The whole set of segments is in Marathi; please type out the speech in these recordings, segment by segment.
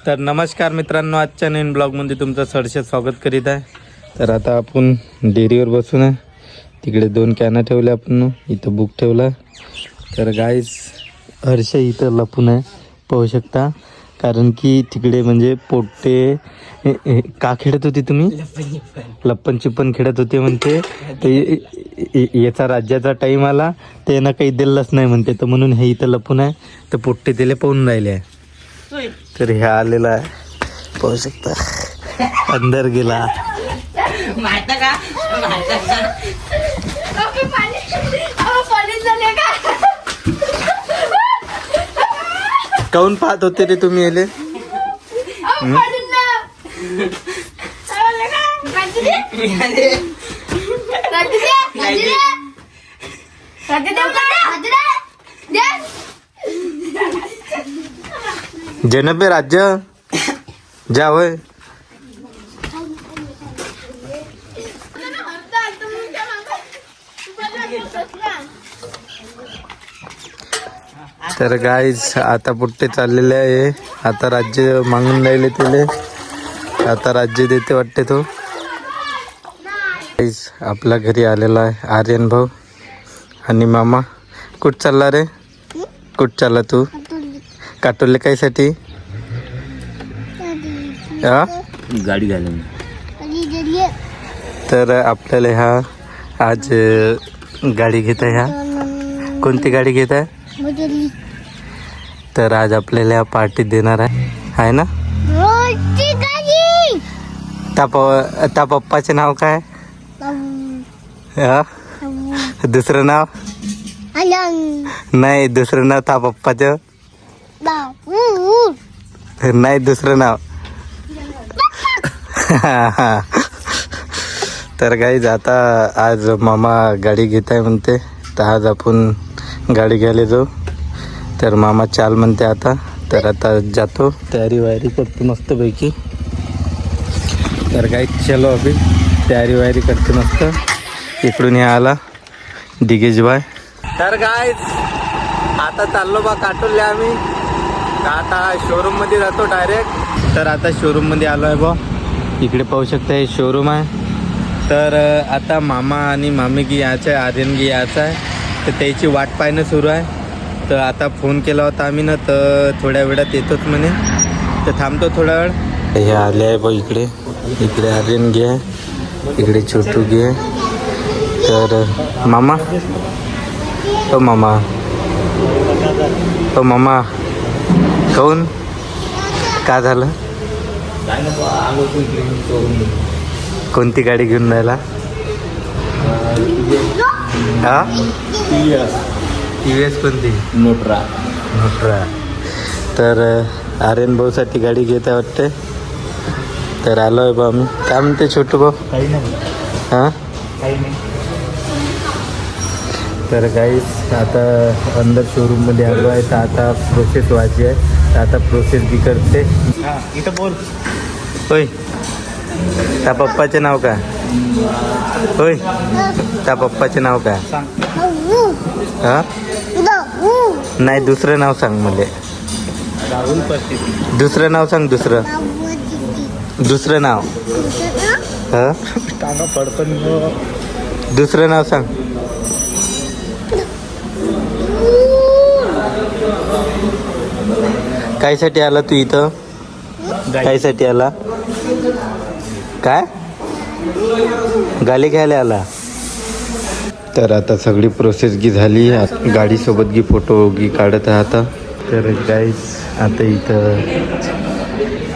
तर नमस्कार मित्रांनो, आजच्या नवीन ब्लॉगमध्ये तुमचं सहर्ष स्वागत करीत आहे. तर आता आपण डेअरीवर बसून आहे. तिकडे 2 कॅना ठेवल्या आपण, इथं बुक ठेवला. तर गाईज हर्ष इथं लपून आहे, पाहू शकता. कारण की तिकडे म्हणजे पोट्टे का खेळत होती तुम्ही? लप्पन चिप्पन खेळत होते म्हणते. ते याचा राज्याचा टाईम आला ते ना काही दिलंच नाही म्हणते, तर म्हणून हे इथं लपून आहे. तर पोट्टे त्याला पाहून राहिले आहे. तर हे आलेला आहे, पाहू शकता. अंदर गेला. काऊन पाहत होते रे तुम्ही येले? जनबे राज्य जा होय. तर गाईज आता पुट्टे चाललेले आहे. आता राज्य मागून राहिले त्याले, आता राज्य देते वाटते तो. गाईज आपल्या घरी आलेला आहे आर्यन भाऊ आणि मामा. कुठं चालला रे? कुठं चालला तू? काटोले कायसाठी? गाडी घालून. तर आपल्याला ह्या आज गाडी घेत आहे. ह्या कोणती गाडी घेत आहे? तर आज आपल्याला पार्टी देणार आहे ना? त्या पप्पाचे नाव काय? दुसरं नाव नाही, दुसरं नाव त्या पप्पाचं नाही, दुसरं नाव. तर गाईज आता आज मामा गाडी घेत आहे म्हणते, तर आज आपण गाडी घ्यायला जाऊ. तर मामा चाल म्हणते आता. तर आता जातो, तयारी वायरी करतो मस्तपैकी. तर गाईज चलो अभि तयारी वायरी करते मस्त. इकडून हे आला दिगेश भाई. तर गाईज आता चाललो बा काटोलले आम्ही. आता शोरूम मध्ये जातो डायरेक्ट. तर आता शोरूम मध्ये आलो आहे बा. इकडे पाहू शकता हे शोरूम आहे. तर आता मामा आणि मामी की यायचं आहे, आर्यन की यायचं आहे. तर त्याची वाट पाहणं सुरू आहे. तर आता फोन केला होता आम्ही ना, तर थोड्या वेळात येतोच म्हणे. तर थांबतो थोडा वेळ. हे आले आहे बा इकडे. इकडे आर्यन गे आहे, इकडे छोटू गे आहे. तर मामा ओ मामा, ओ मामा काऊन का झालं? कोणती गाडी घेऊन राहिला? हा TVS कोणती? नोटरा. तर आर्यन भाऊसाठी गाडी घेत आहे वाटते. तर आलो आहे बा आम्ही. काय म्हणते छोटू भाऊ? काही नाही. हां काही नाही. तर गाईस आता अंदर शोरूममध्ये आलो आहे. तर आता प्रोसेस व्हायची आहे. तर आता प्रोसेस बी करते. इथं बोल. होय, त्या पप्पाचे नाव काय? होय, त्या पप्पाचे नाव काय? हां नाही, दुसरं नाव सांग मला. राहुल पस्तीस. दुसरं नाव सांग. दुसरं नाव. हां टांगा पडतो. दुसरं नाव सांग. कायसाठी आला तू इथं? कायसाठी आला? काय गाडी घ्यायला आला? तर आता सगळी प्रोसेस गी झाली. गाडीसोबत गी फोटो गी काढत आहे आता. तर गाईज आता इथं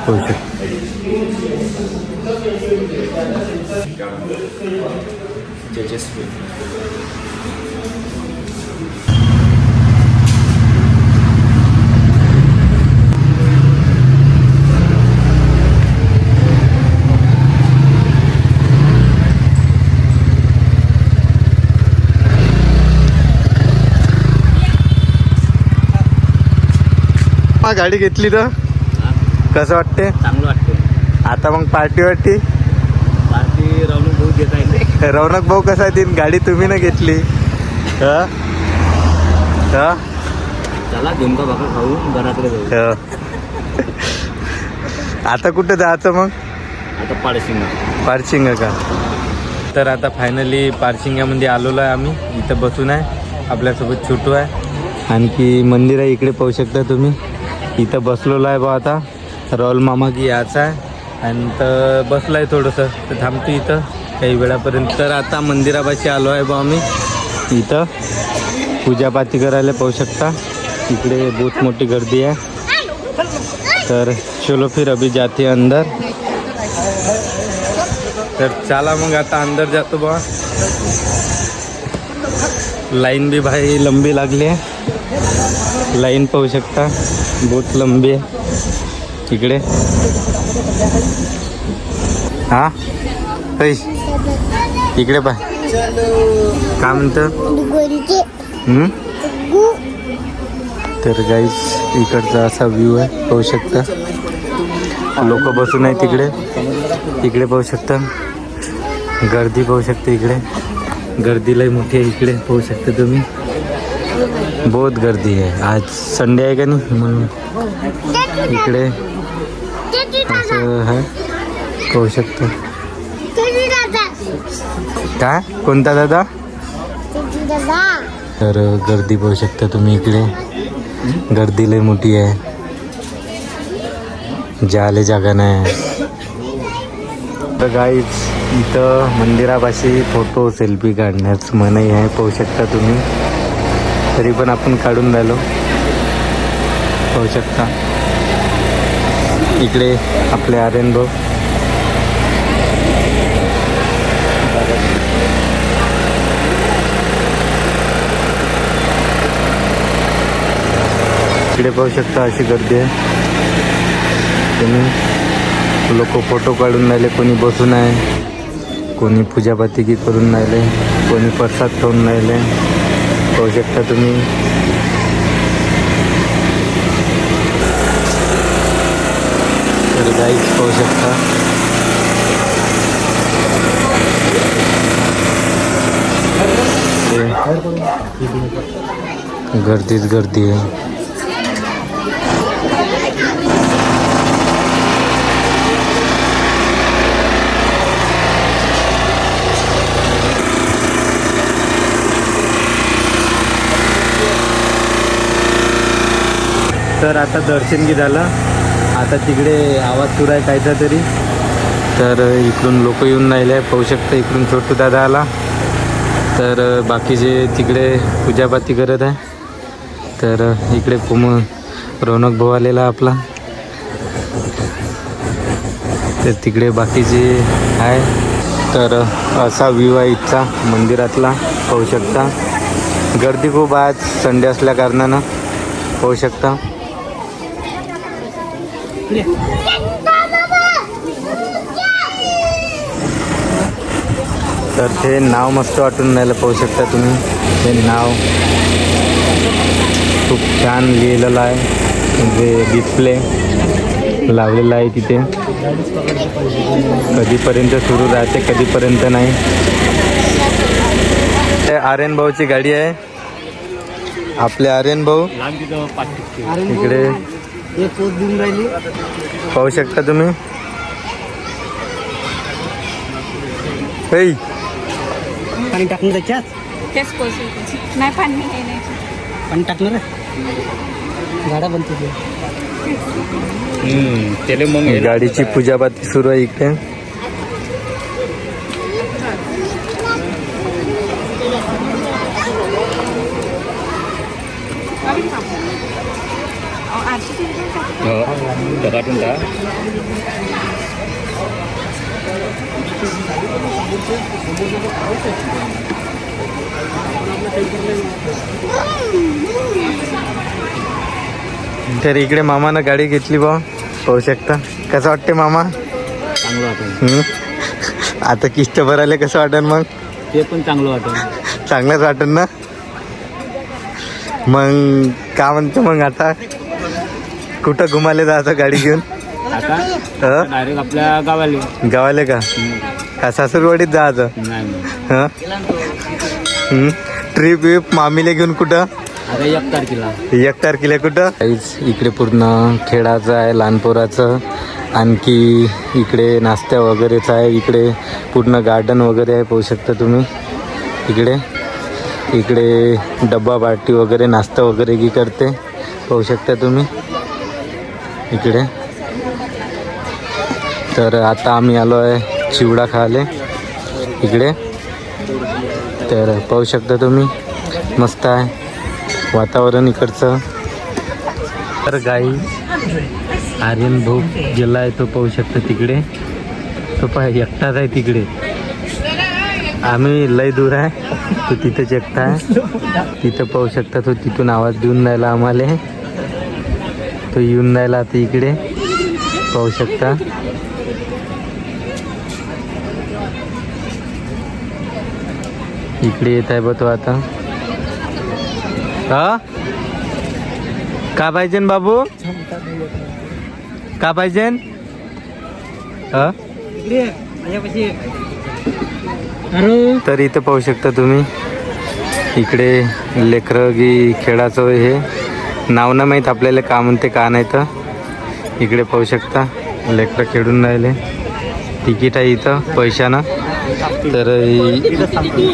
होऊ शकतो. गाडी घेतली तर कसं वाटते? चांगलं वाटते. आता मग पार्टी पार्टी रौनक भाऊ देत आहे. रौनक भाऊ कसा देईन? गाडी तुम्ही ना घेतली. चला झुमका भाकर खाऊ घराकडे जाऊ. आता कुठं जायचं मग? आता पाडशिंगा. पारशिंगा का? तर आता फायनली पारशिंग्यामध्ये आलेलो आहे आम्ही. इथं बसून आहे, आपल्यासोबत छोटू आहे. आणखी मंदिर आहे इकडे पाहू शकता तुम्ही. इथं बसलेलो आहे बा. आता राहुल मामा की याचा आहे आणि तर बसलो आहे थोडंसं, तर थांबतो इथं काही वेळापर्यंत. तर आता मंदिरापाशी आलो आहे बा आम्ही. इथं पूजापाती करायला पाहू शकता. इकडे बहुत मोठी गर्दी आहे. तर चलो फिर अभी जाते अंदर. तर चला मग आता अंदर जातो बा. लाईन भी भाई लंबी लागली आहे. लाईन पाहू शकता बहुत लंबी आहे इकडे. हा इकडे पाय काय म्हणतं. तर गाईस इकडचा असा व्ह्यू आहे पाहू शकता. लोक बसून आहे तिकडे. इकडे पाहू शकता गर्दी पाहू शकता. इकडे गर्दी लई मोठी आहे. इकडे पाहू शकता तुम्ही बहुत गर्दी आहे. आज संडे आहे का नाही म्हणून इकडे असं आहे पाहू शकता. काय कोणता दादा? तर गर्दी पाहू शकता तुम्ही इकडे. गर्दी लई मोठी आहे. जाले जागा नाही. तर गाईज इथं मंदिरापाशी फोटो सेल्फी काढण्यास मनाई आहे पाहू शकता तुम्ही. तरी पण आपण काढून राहिलो पाहू शकता. इकडे आपले आर्यन भाऊ. इकडे पाहू शकता अशी गर्दी आहे तुम्ही. लोक फोटो काढून राहिले, कोणी बसून आहे, कोणी पूजापाती की करून राहिले, कोणी प्रसाद खाऊन राहिले पाहू शकता तुम्ही. तर गाईज पाहू शकता गर्दीच गर्दी आहे. तर आता दर्शन की झालं. आता तिकडे आवाज सुरू आहे कायचा तरी. तर इकडून लोक येऊन राहिले आहे पाहू शकता. इकडून छोटू दादा आला. तर बाकीचे तिकडे पूजापाती करत आहे. तर इकडे रौनक भाऊ आलेला आपला. तर तिकडे बाकीचे आहे. तर असा व्ह्यू आहे इथचा मंदिरातला पाहू शकता. गर्दी खूप आज संडे असल्या कारणानं पाहू शकता. तर ते नाव मस्त वाटून राहिलं पाहू शकता तुम्ही. हे नाव खूप छान लिहिलेलं आहे. म्हणजे डिस्प्ले लावलेला आहे तिथे. कधीपर्यंत सुरू राहते कधीपर्यंत नाही. ते आर्यन भाऊची गाडी आहे. आपले आर्यन भाऊ इकडे पाहू शकता तुम्ही. पाणी टाकून त्याच्यात नाही पाणी पाणी टाकणार गाड्या बनते त्याला मग गाडीची पूजापाती सुरू आहे इकडे. काटून टाक. तर इकडे मामानं गाडी घेतली बा पाहू शकता. कसं वाटते मामा? चांगलं वाटतं. आता किस्त भरायला कसं वाटेल मग? ते पण चांगलं वाटतं. चांगलंच वाटेल ना. मग का म्हणतो मग आता कुठं घुमाले जायचं गाडी घेऊन? आता हं? डायरेक्ट आपल्या गावाला. गावाले का सासूरवाडीत जायचं? नाही हं? ट्रिप विप मामीले घेऊन कुठं? आता 1 तारखेला. 1 तारखेला कुठं? इकडे पूर्ण खेळाचं आहे लहान पोराचं. आणखी इकडे नाश्ता वगैरेच आहे. इकडे पूर्ण गार्डन वगैरे आहे, पाहू शकता तुम्ही. इकडे डब्बा पार्टी वगैरे नाश्ता वगैरे की करते, पाहू शकता तुम्ही इकडे. तर आता आम्ही आलो आहे चिवडा खायला इकडे. तर पाहू शकता तुम्ही, मस्त आहे वातावरण इकडचं. तर गाई आर्यन भाऊ गेला आहे, तो पाहू शकता तिकडे. तो पाय एकटाच आहे तिकडे. आम्ही लय दूर आहे, तो तिथेच एकटा आहे. तिथं पाहू शकता, तो तिथून आवाज देऊन राहिला आम्हाला. तो येऊन राहिला आता इकडे, पाहू शकता. इकडे येत आहे बा तो आता. हा का पाहिजे बाबू, का पाहिजे? हा तर इथं पाहू शकता तुम्ही, इकडे लेकरं की खेळाचं हे नाव ना माहीत आपल्याला का म्हणते का नाही. तर इकडे पाहू शकता लेकरं खेळून राहिले. तिकीट आहे इथं पैशानं. तर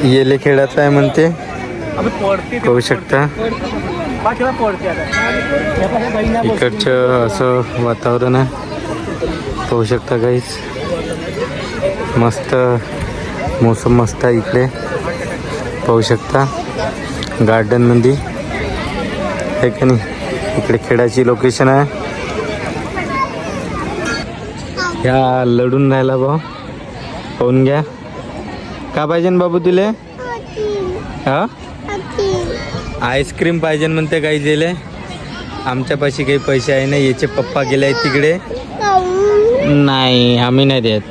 येले खेळाचं आहे म्हणते, पाहू शकता. इकडचं असं वातावरण आहे, पाहू शकता काहीच. मस्त मोसम मस्त आहे इकडे, पाहू शकता. गार्डनमध्ये आहे का नाही. इकडे खेळाची लोकेशन आहे. ह्या लढून राहिला भाऊ, पाहून घ्या. का पाहिजे बाबू तुले? हा आईस्क्रीम पाहिजे म्हणते काही दिले. आमच्यापाशी काही पैसे आहे नाही. याचे पप्पा गेले आहेत तिकडे. नाही आम्ही नाही देत,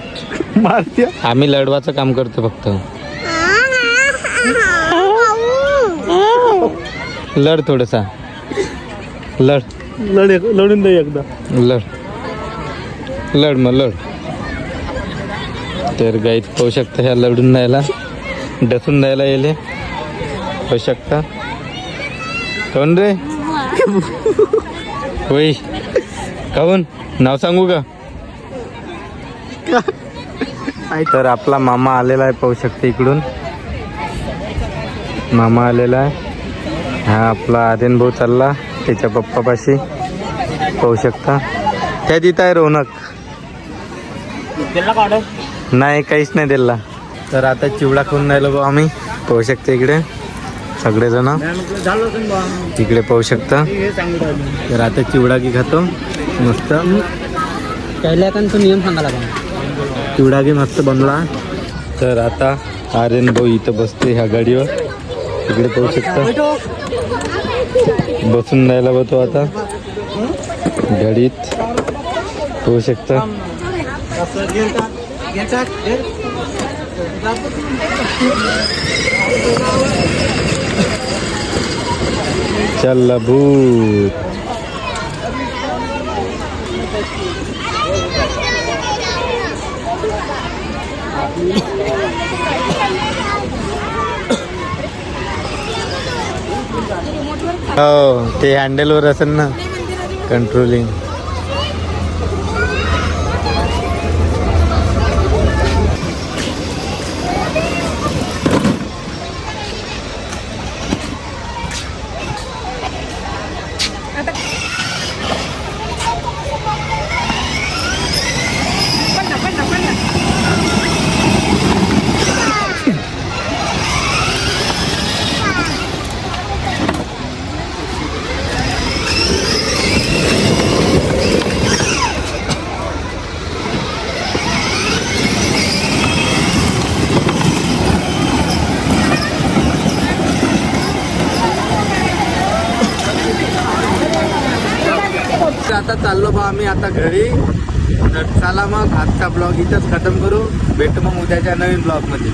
आम्ही लढवाचं काम करतो फक्त. लढ थोडसा, लढून दे एकदा. लढ मग लढ. तर गाईत पाहू शकता, ह्या लढून द्यायला डसून द्यायला येले, पाहू शकता. कोण रे होय, काहून नाव सांगू का? तर आपला मामा आलेला आहे, पाहू शकता इकडून मामा आलेला आहे. हा आपला आर्यन भाऊ चालला त्याच्या पप्पापाशी, पाहू शकता. त्या तिथं आहे रौनक. नाही काहीच नाही दिला. तर आता चिवडा खाऊन राहिलो भाऊ आम्ही, पाहू शकता इकडे सगळेजण. इकडे पाहू शकता. तर आता चिवडा की खातो मस्त. पहिल्या का तो नियम सांगायला लागला. चिवडा की मस्त बनला. तर आता आर्यन भाऊ इथं बसते ह्या गाडीवर, इकडे पाहू शकता. बसून राहिला बा तो आता गाडीत, पाहू शकता. चल भूत. हो ते हँडलवर असेल ना कंट्रोलिंग. आता चाललो बा आम्ही आता घरी. तर चला मग आजचा ब्लॉग इथंच खतम करू. भेटू मग उद्याच्या नवीन ब्लॉग मध्ये.